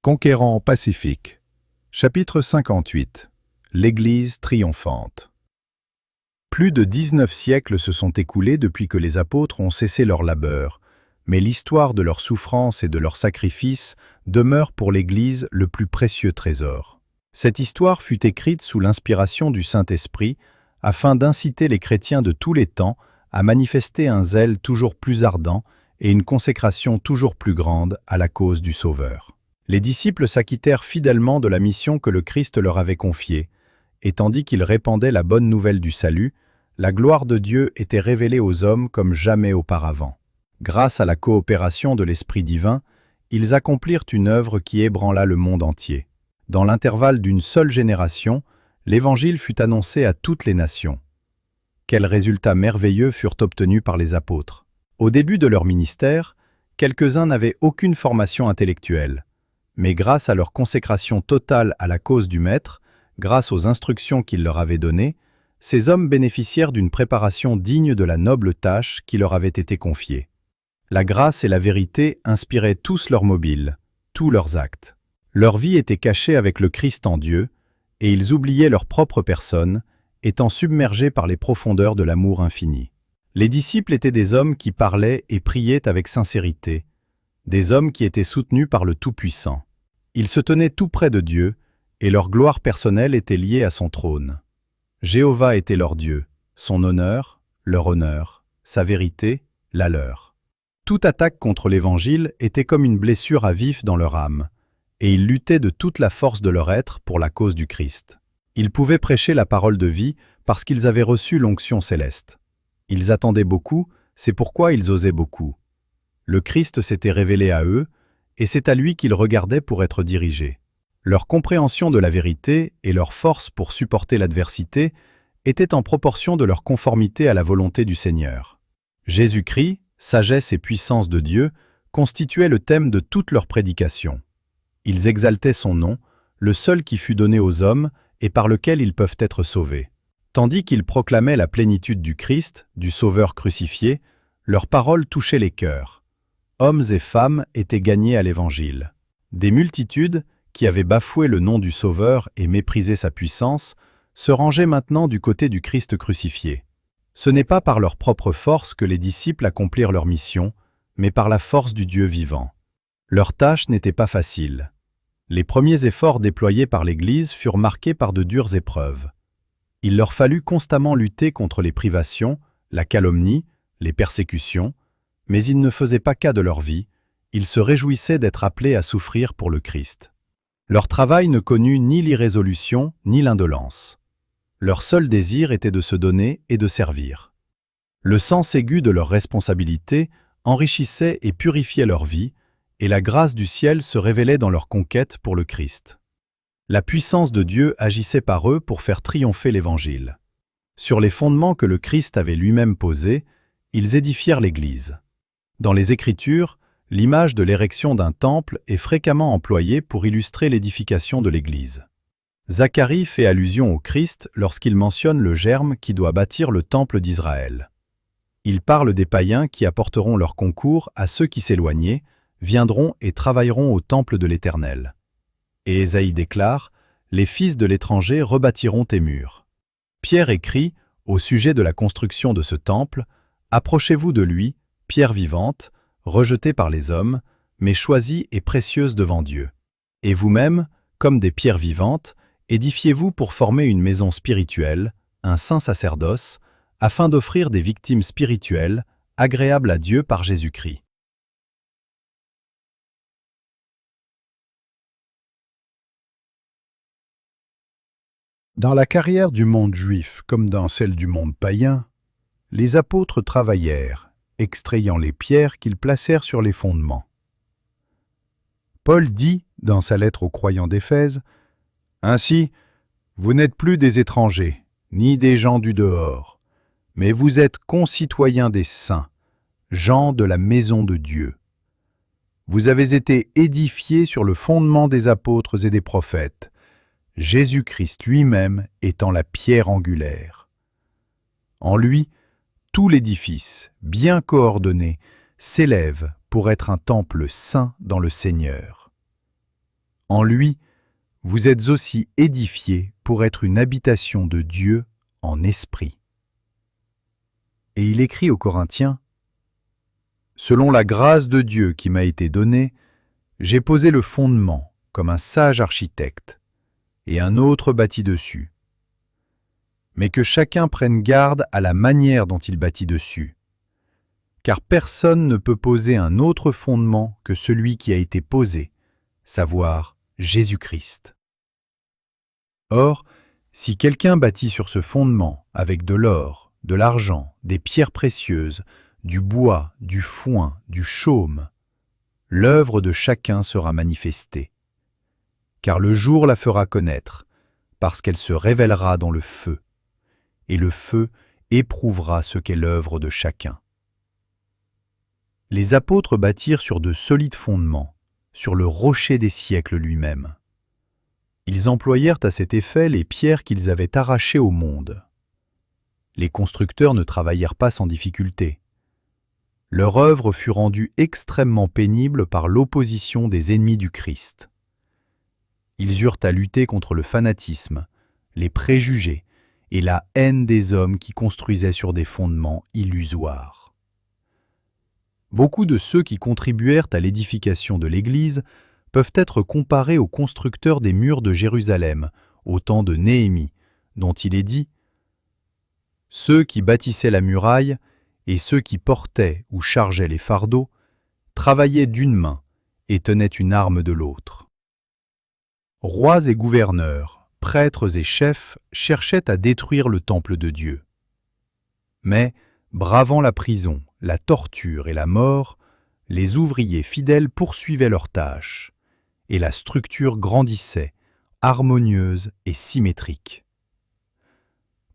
Conquérant pacifique. Chapitre 58. L'Église triomphante. Plus de 19 siècles se sont écoulés depuis que les apôtres ont cessé leur labeur, mais l'histoire de leurs souffrances et de leurs sacrifices demeure pour l'Église le plus précieux trésor. Cette histoire fut écrite sous l'inspiration du Saint-Esprit afin d'inciter les chrétiens de tous les temps à manifester un zèle toujours plus ardent et une consécration toujours plus grande à la cause du Sauveur. Les disciples s'acquittèrent fidèlement de la mission que le Christ leur avait confiée, et tandis qu'ils répandaient la bonne nouvelle du salut, la gloire de Dieu était révélée aux hommes comme jamais auparavant. Grâce à la coopération de l'Esprit divin, ils accomplirent une œuvre qui ébranla le monde entier. Dans l'intervalle d'une seule génération, l'Évangile fut annoncé à toutes les nations. Quels résultats merveilleux furent obtenus par les apôtres. Au début de leur ministère, quelques-uns n'avaient aucune formation intellectuelle. Mais grâce à leur consécration totale à la cause du Maître, grâce aux instructions qu'il leur avait données, ces hommes bénéficièrent d'une préparation digne de la noble tâche qui leur avait été confiée. La grâce et la vérité inspiraient tous leurs mobiles, tous leurs actes. Leur vie était cachée avec le Christ en Dieu, et ils oubliaient leur propre personne, étant submergés par les profondeurs de l'amour infini. Les disciples étaient des hommes qui parlaient et priaient avec sincérité, des hommes qui étaient soutenus par le Tout-Puissant. Ils se tenaient tout près de Dieu, et leur gloire personnelle était liée à son trône. Jéhovah était leur Dieu, son honneur, leur honneur, sa vérité, la leur. Toute attaque contre l'Évangile était comme une blessure à vif dans leur âme, et ils luttaient de toute la force de leur être pour la cause du Christ. Ils pouvaient prêcher la parole de vie parce qu'ils avaient reçu l'onction céleste. Ils attendaient beaucoup, c'est pourquoi ils osaient beaucoup. Le Christ s'était révélé à eux, et c'est à lui qu'ils regardaient pour être dirigés. Leur compréhension de la vérité et leur force pour supporter l'adversité étaient en proportion de leur conformité à la volonté du Seigneur. Jésus-Christ, sagesse et puissance de Dieu, constituaient le thème de toute leur prédication. Ils exaltaient son nom, le seul qui fut donné aux hommes et par lequel ils peuvent être sauvés. Tandis qu'ils proclamaient la plénitude du Christ, du Sauveur crucifié, leurs paroles touchaient les cœurs. Hommes et femmes étaient gagnés à l'Évangile. Des multitudes, qui avaient bafoué le nom du Sauveur et méprisé sa puissance, se rangeaient maintenant du côté du Christ crucifié. Ce n'est pas par leur propre force que les disciples accomplirent leur mission, mais par la force du Dieu vivant. Leur tâche n'était pas facile. Les premiers efforts déployés par l'Église furent marqués par de dures épreuves. Il leur fallut constamment lutter contre les privations, la calomnie, les persécutions, mais ils ne faisaient pas cas de leur vie, ils se réjouissaient d'être appelés à souffrir pour le Christ. Leur travail ne connut ni l'irrésolution ni l'indolence. Leur seul désir était de se donner et de servir. Le sens aigu de leur responsabilité enrichissait et purifiait leur vie, et la grâce du ciel se révélait dans leur conquête pour le Christ. La puissance de Dieu agissait par eux pour faire triompher l'Évangile. Sur les fondements que le Christ avait lui-même posés, ils édifièrent l'Église. Dans les Écritures, l'image de l'érection d'un temple est fréquemment employée pour illustrer l'édification de l'Église. Zacharie fait allusion au Christ lorsqu'il mentionne le germe qui doit bâtir le temple d'Israël. Il parle des païens qui apporteront leur concours à ceux qui s'éloignaient, viendront et travailleront au temple de l'Éternel. Et Ésaïe déclare « Les fils de l'étranger rebâtiront tes murs ». Pierre écrit, au sujet de la construction de ce temple, « Approchez-vous de lui, pierre vivante, rejetée par les hommes, mais choisie et précieuse devant Dieu. Et vous-même, comme des pierres vivantes, édifiez-vous pour former une maison spirituelle, un saint sacerdoce, afin d'offrir des victimes spirituelles, agréables à Dieu par Jésus-Christ. » Dans la carrière du monde juif comme dans celle du monde païen, les apôtres travaillèrent, extrayant les pierres qu'ils placèrent sur les fondements. Paul dit, dans sa lettre aux croyants d'Éphèse, « Ainsi, vous n'êtes plus des étrangers, ni des gens du dehors, mais vous êtes concitoyens des saints, gens de la maison de Dieu. Vous avez été édifiés sur le fondement des apôtres et des prophètes, Jésus-Christ lui-même étant la pierre angulaire. En lui, tout l'édifice, bien coordonné, s'élève pour être un temple saint dans le Seigneur. En lui, vous êtes aussi édifiés pour être une habitation de Dieu en esprit. Et il écrit aux Corinthiens, « Selon la grâce de Dieu qui m'a été donnée, j'ai posé le fondement comme un sage architecte, et un autre bâtit dessus. Mais que chacun prenne garde à la manière dont il bâtit dessus. Car personne ne peut poser un autre fondement que celui qui a été posé, savoir Jésus-Christ. Or, si quelqu'un bâtit sur ce fondement avec de l'or, de l'argent, des pierres précieuses, du bois, du foin, du chaume, l'œuvre de chacun sera manifestée. Car le jour la fera connaître, parce qu'elle se révélera dans le feu, et le feu éprouvera ce qu'est l'œuvre de chacun. Les apôtres bâtirent sur de solides fondements, sur le rocher des siècles lui-même. Ils employèrent à cet effet les pierres qu'ils avaient arrachées au monde. Les constructeurs ne travaillèrent pas sans difficulté. Leur œuvre fut rendue extrêmement pénible par l'opposition des ennemis du Christ. Ils eurent à lutter contre le fanatisme, les préjugés et la haine des hommes qui construisaient sur des fondements illusoires. Beaucoup de ceux qui contribuèrent à l'édification de l'Église peuvent être comparés aux constructeurs des murs de Jérusalem, au temps de Néhémie, dont il est dit « Ceux qui bâtissaient la muraille et ceux qui portaient ou chargeaient les fardeaux travaillaient d'une main et tenaient une arme de l'autre. » Rois et gouverneurs, prêtres et chefs cherchaient à détruire le temple de Dieu. Mais, bravant la prison, la torture et la mort, les ouvriers fidèles poursuivaient leurs tâches, et la structure grandissait, harmonieuse et symétrique.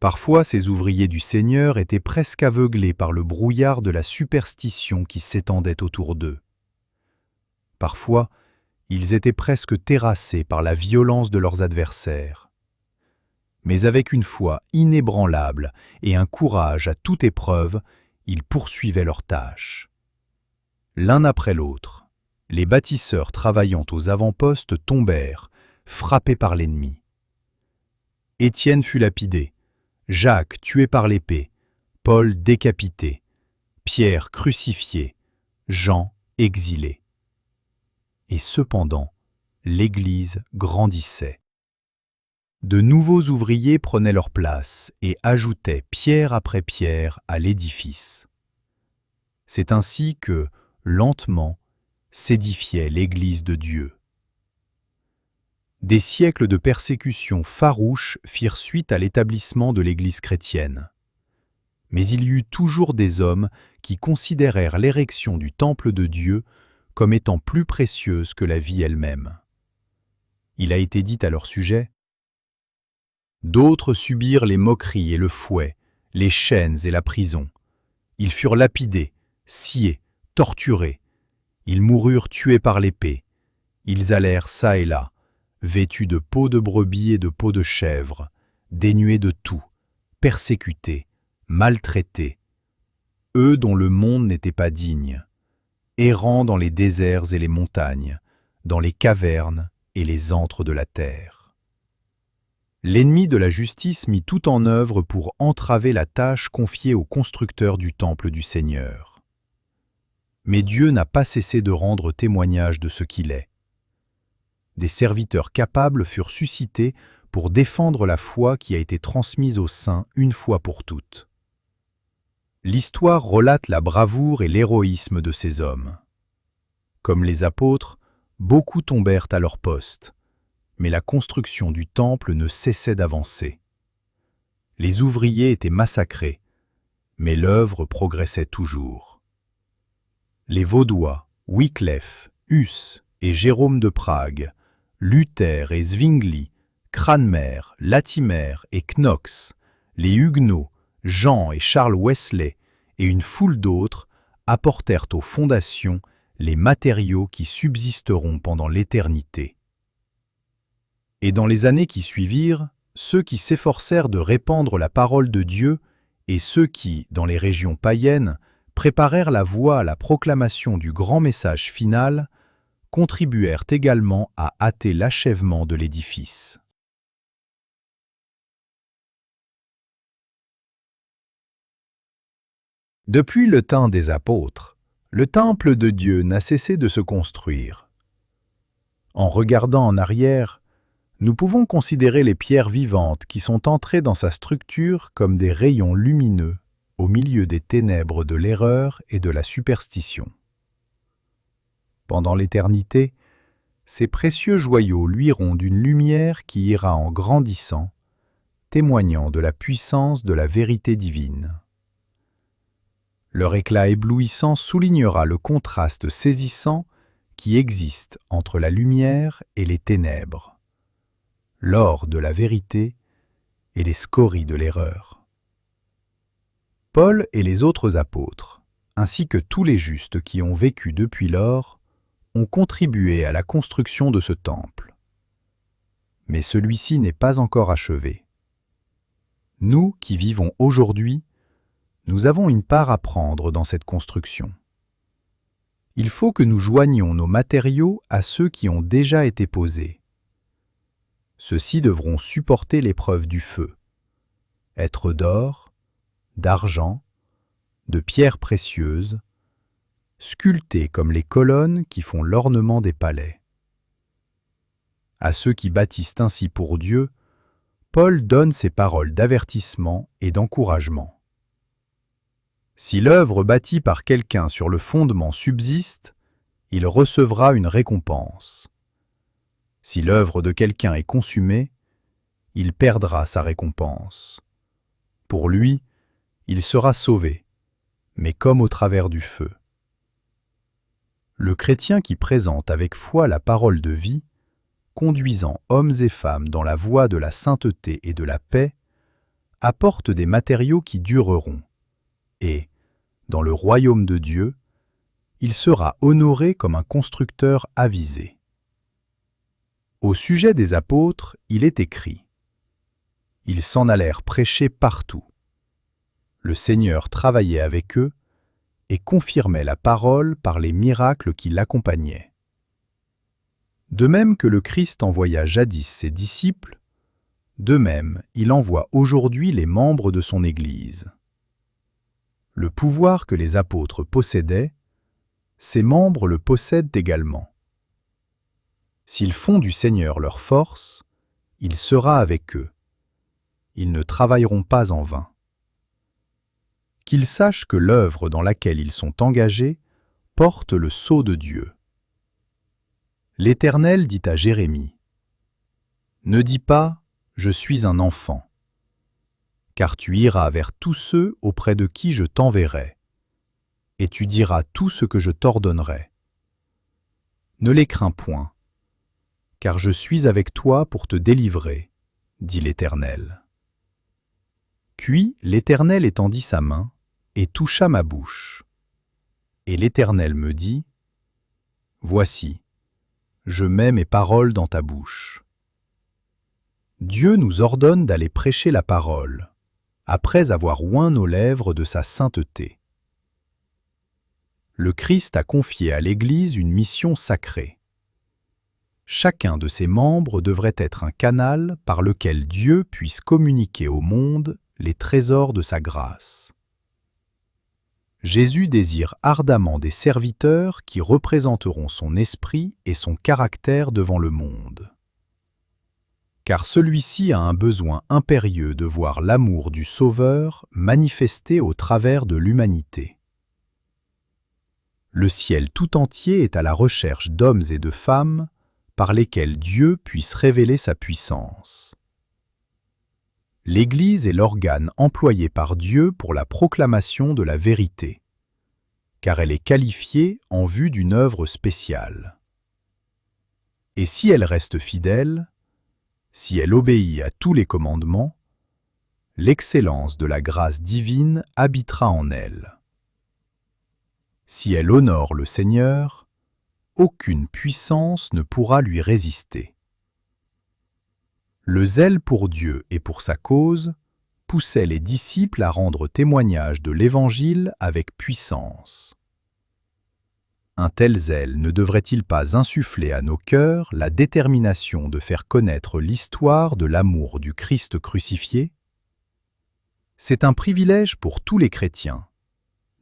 Parfois, ces ouvriers du Seigneur étaient presque aveuglés par le brouillard de la superstition qui s'étendait autour d'eux. Parfois, ils étaient presque terrassés par la violence de leurs adversaires. Mais avec une foi inébranlable et un courage à toute épreuve, ils poursuivaient leurs tâches. L'un après l'autre, les bâtisseurs travaillant aux avant-postes tombèrent, frappés par l'ennemi. Étienne fut lapidé, Jacques tué par l'épée, Paul décapité, Pierre crucifié, Jean exilé. Et cependant, l'Église grandissait. De nouveaux ouvriers prenaient leur place et ajoutaient pierre après pierre à l'édifice. C'est ainsi que, lentement, s'édifiait l'Église de Dieu. Des siècles de persécutions farouches firent suite à l'établissement de l'Église chrétienne. Mais il y eut toujours des hommes qui considérèrent l'érection du temple de Dieu comme étant plus précieuse que la vie elle-même. Il a été dit à leur sujet, « D'autres subirent les moqueries et le fouet, les chaînes et la prison. Ils furent lapidés, sciés, torturés. Ils moururent tués par l'épée. Ils allèrent çà et là, vêtus de peaux de brebis et de peaux de chèvre, dénués de tout, persécutés, maltraités, eux dont le monde n'était pas digne, errant dans les déserts et les montagnes, dans les cavernes et les antres de la terre. » L'ennemi de la justice mit tout en œuvre pour entraver la tâche confiée aux constructeurs du temple du Seigneur. Mais Dieu n'a pas cessé de rendre témoignage de ce qu'il est. Des serviteurs capables furent suscités pour défendre la foi qui a été transmise aux saints une fois pour toutes. L'histoire relate la bravoure et l'héroïsme de ces hommes. Comme les apôtres, beaucoup tombèrent à leur poste, mais la construction du temple ne cessait d'avancer. Les ouvriers étaient massacrés, mais l'œuvre progressait toujours. Les Vaudois, Wycliffe, Huss et Jérôme de Prague, Luther et Zwingli, Cranmer, Latimer et Knox, les Huguenots, Jean et Charles Wesley et une foule d'autres apportèrent aux fondations les matériaux qui subsisteront pendant l'éternité. Et dans les années qui suivirent, ceux qui s'efforcèrent de répandre la parole de Dieu et ceux qui, dans les régions païennes, préparèrent la voie à la proclamation du grand message final, contribuèrent également à hâter l'achèvement de l'édifice. Depuis le temps des apôtres, le temple de Dieu n'a cessé de se construire. En regardant en arrière, nous pouvons considérer les pierres vivantes qui sont entrées dans sa structure comme des rayons lumineux au milieu des ténèbres de l'erreur et de la superstition. Pendant l'éternité, ces précieux joyaux luiront d'une lumière qui ira en grandissant, témoignant de la puissance de la vérité divine. Leur éclat éblouissant soulignera le contraste saisissant qui existe entre la lumière et les ténèbres, l'or de la vérité et les scories de l'erreur. Paul et les autres apôtres, ainsi que tous les justes qui ont vécu depuis lors, ont contribué à la construction de ce temple. Mais celui-ci n'est pas encore achevé. Nous qui vivons aujourd'hui, nous avons une part à prendre dans cette construction. Il faut que nous joignions nos matériaux à ceux qui ont déjà été posés. Ceux-ci devront supporter l'épreuve du feu, être d'or, d'argent, de pierres précieuses, sculptés comme les colonnes qui font l'ornement des palais. À ceux qui bâtissent ainsi pour Dieu, Paul donne ces paroles d'avertissement et d'encouragement. Si l'œuvre bâtie par quelqu'un sur le fondement subsiste, il recevra une récompense. Si l'œuvre de quelqu'un est consumée, il perdra sa récompense. Pour lui, il sera sauvé, mais comme au travers du feu. Le chrétien qui présente avec foi la parole de vie, conduisant hommes et femmes dans la voie de la sainteté et de la paix, apporte des matériaux qui dureront, et, dans le royaume de Dieu, il sera honoré comme un constructeur avisé. Au sujet des apôtres, il est écrit « Ils s'en allèrent prêcher partout. Le Seigneur travaillait avec eux et confirmait la parole par les miracles qui l'accompagnaient. » De même que le Christ envoya jadis ses disciples, de même il envoie aujourd'hui les membres de son Église. Le pouvoir que les apôtres possédaient, ses membres le possèdent également. S'ils font du Seigneur leur force, il sera avec eux. Ils ne travailleront pas en vain. Qu'ils sachent que l'œuvre dans laquelle ils sont engagés porte le sceau de Dieu. L'Éternel dit à Jérémie : « Ne dis pas « Je suis un enfant », car tu iras vers tous ceux auprès de qui je t'enverrai, et tu diras tout ce que je t'ordonnerai. Ne les crains point, car je suis avec toi pour te délivrer, dit l'Éternel. Puis l'Éternel étendit sa main et toucha ma bouche. Et l'Éternel me dit : Voici, je mets mes paroles dans ta bouche. Dieu nous ordonne d'aller prêcher la parole, après avoir oint nos lèvres de sa sainteté. Le Christ a confié à l'Église une mission sacrée. Chacun de ses membres devrait être un canal par lequel Dieu puisse communiquer au monde les trésors de sa grâce. Jésus désire ardemment des serviteurs qui représenteront son esprit et son caractère devant le monde. Car celui-ci a un besoin impérieux de voir l'amour du Sauveur manifesté au travers de l'humanité. Le ciel tout entier est à la recherche d'hommes et de femmes par lesquels Dieu puisse révéler sa puissance. L'Église est l'organe employé par Dieu pour la proclamation de la vérité, car elle est qualifiée en vue d'une œuvre spéciale. Et si elle reste fidèle, si elle obéit à tous les commandements, l'excellence de la grâce divine habitera en elle. Si elle honore le Seigneur, aucune puissance ne pourra lui résister. Le zèle pour Dieu et pour sa cause poussait les disciples à rendre témoignage de l'Évangile avec puissance. Un tel zèle ne devrait-il pas insuffler à nos cœurs la détermination de faire connaître l'histoire de l'amour du Christ crucifié? C'est un privilège pour tous les chrétiens,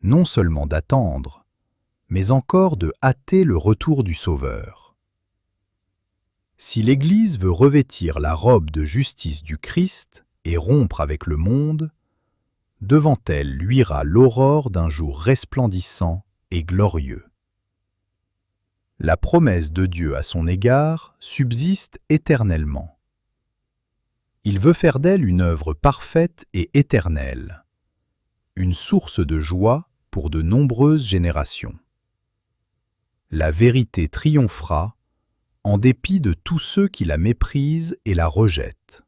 non seulement d'attendre, mais encore de hâter le retour du Sauveur. Si l'Église veut revêtir la robe de justice du Christ et rompre avec le monde, devant elle luira l'aurore d'un jour resplendissant et glorieux. La promesse de Dieu à son égard subsiste éternellement. Il veut faire d'elle une œuvre parfaite et éternelle, une source de joie pour de nombreuses générations. La vérité triomphera en dépit de tous ceux qui la méprisent et la rejettent.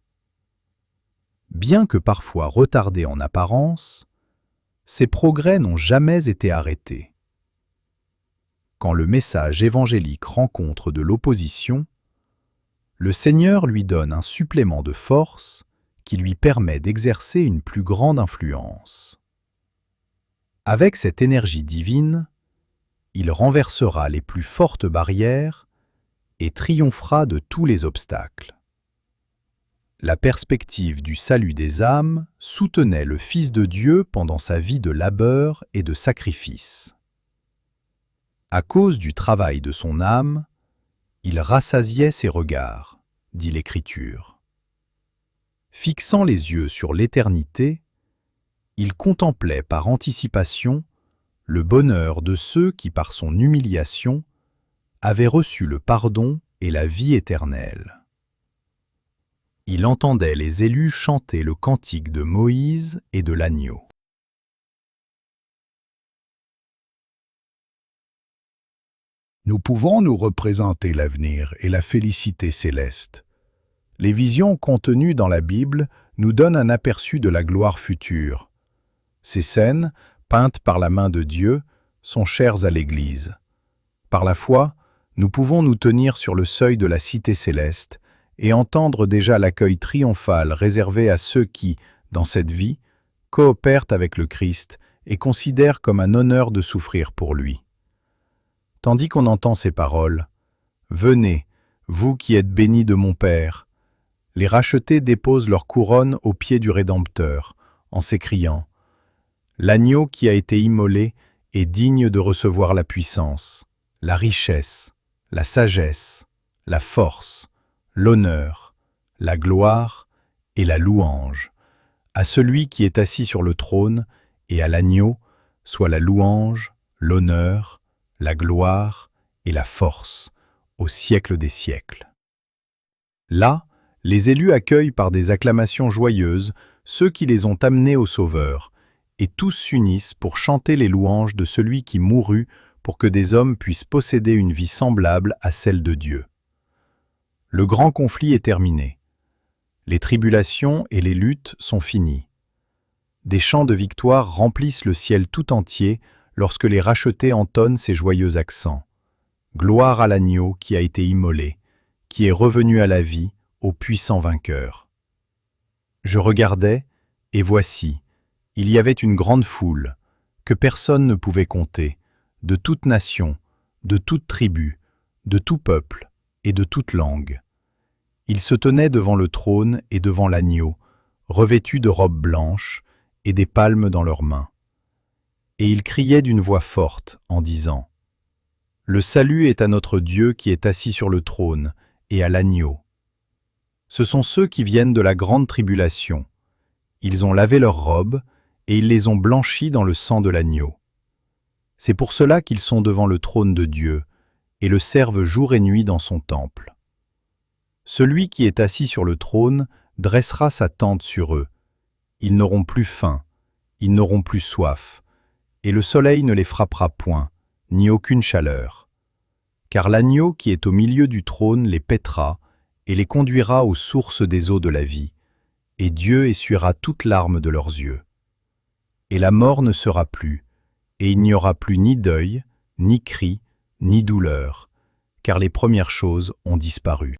Bien que parfois retardés en apparence, ces progrès n'ont jamais été arrêtés. Quand le message évangélique rencontre de l'opposition, le Seigneur lui donne un supplément de force qui lui permet d'exercer une plus grande influence. Avec cette énergie divine, il renversera les plus fortes barrières et triomphera de tous les obstacles. La perspective du salut des âmes soutenait le Fils de Dieu pendant sa vie de labeur et de sacrifice. À cause du travail de son âme, il rassasiait ses regards, dit l'Écriture. Fixant les yeux sur l'éternité, il contemplait par anticipation le bonheur de ceux qui, par son humiliation, avaient reçu le pardon et la vie éternelle. Il entendait les élus chanter le cantique de Moïse et de l'agneau. Nous pouvons nous représenter l'avenir et la félicité céleste. Les visions contenues dans la Bible nous donnent un aperçu de la gloire future. Ces scènes, peintes par la main de Dieu, sont chères à l'Église. Par la foi, nous pouvons nous tenir sur le seuil de la cité céleste et entendre déjà l'accueil triomphal réservé à ceux qui, dans cette vie, coopèrent avec le Christ et considèrent comme un honneur de souffrir pour lui. Tandis qu'on entend ces paroles, « Venez, vous qui êtes bénis de mon Père », les rachetés déposent leur couronne aux pieds du Rédempteur, en s'écriant « L'agneau qui a été immolé est digne de recevoir la puissance, la richesse, la sagesse, la force, l'honneur, la gloire et la louange, à celui qui est assis sur le trône et à l'agneau, soit la louange, l'honneur, la gloire et la force, au siècle des siècles. » Là, les élus accueillent par des acclamations joyeuses ceux qui les ont amenés au Sauveur, et tous s'unissent pour chanter les louanges de celui qui mourut pour que des hommes puissent posséder une vie semblable à celle de Dieu. Le grand conflit est terminé. Les tribulations et les luttes sont finies. Des chants de victoire remplissent le ciel tout entier lorsque les rachetés entonnent ces joyeux accents. Gloire à l'agneau qui a été immolé, qui est revenu à la vie, au puissant vainqueur. Je regardais, et voici, il y avait une grande foule, que personne ne pouvait compter, de toute nation, de toute tribu, de tout peuple et de toute langue. Ils se tenaient devant le trône et devant l'agneau, revêtus de robes blanches et des palmes dans leurs mains. Et ils criaient d'une voix forte en disant « Le salut est à notre Dieu qui est assis sur le trône et à l'agneau. » Ce sont ceux qui viennent de la grande tribulation. Ils ont lavé leurs robes et ils les ont blanchies dans le sang de l'agneau. C'est pour cela qu'ils sont devant le trône de Dieu et le servent jour et nuit dans son temple. Celui qui est assis sur le trône dressera sa tente sur eux. Ils n'auront plus faim, ils n'auront plus soif, et le soleil ne les frappera point, ni aucune chaleur. Car l'agneau qui est au milieu du trône les paîtra et les conduira aux sources des eaux de la vie, et Dieu essuiera toute larme de leurs yeux. Et la mort ne sera plus, et il n'y aura plus ni deuil, ni cri, ni douleur, car les premières choses ont disparu.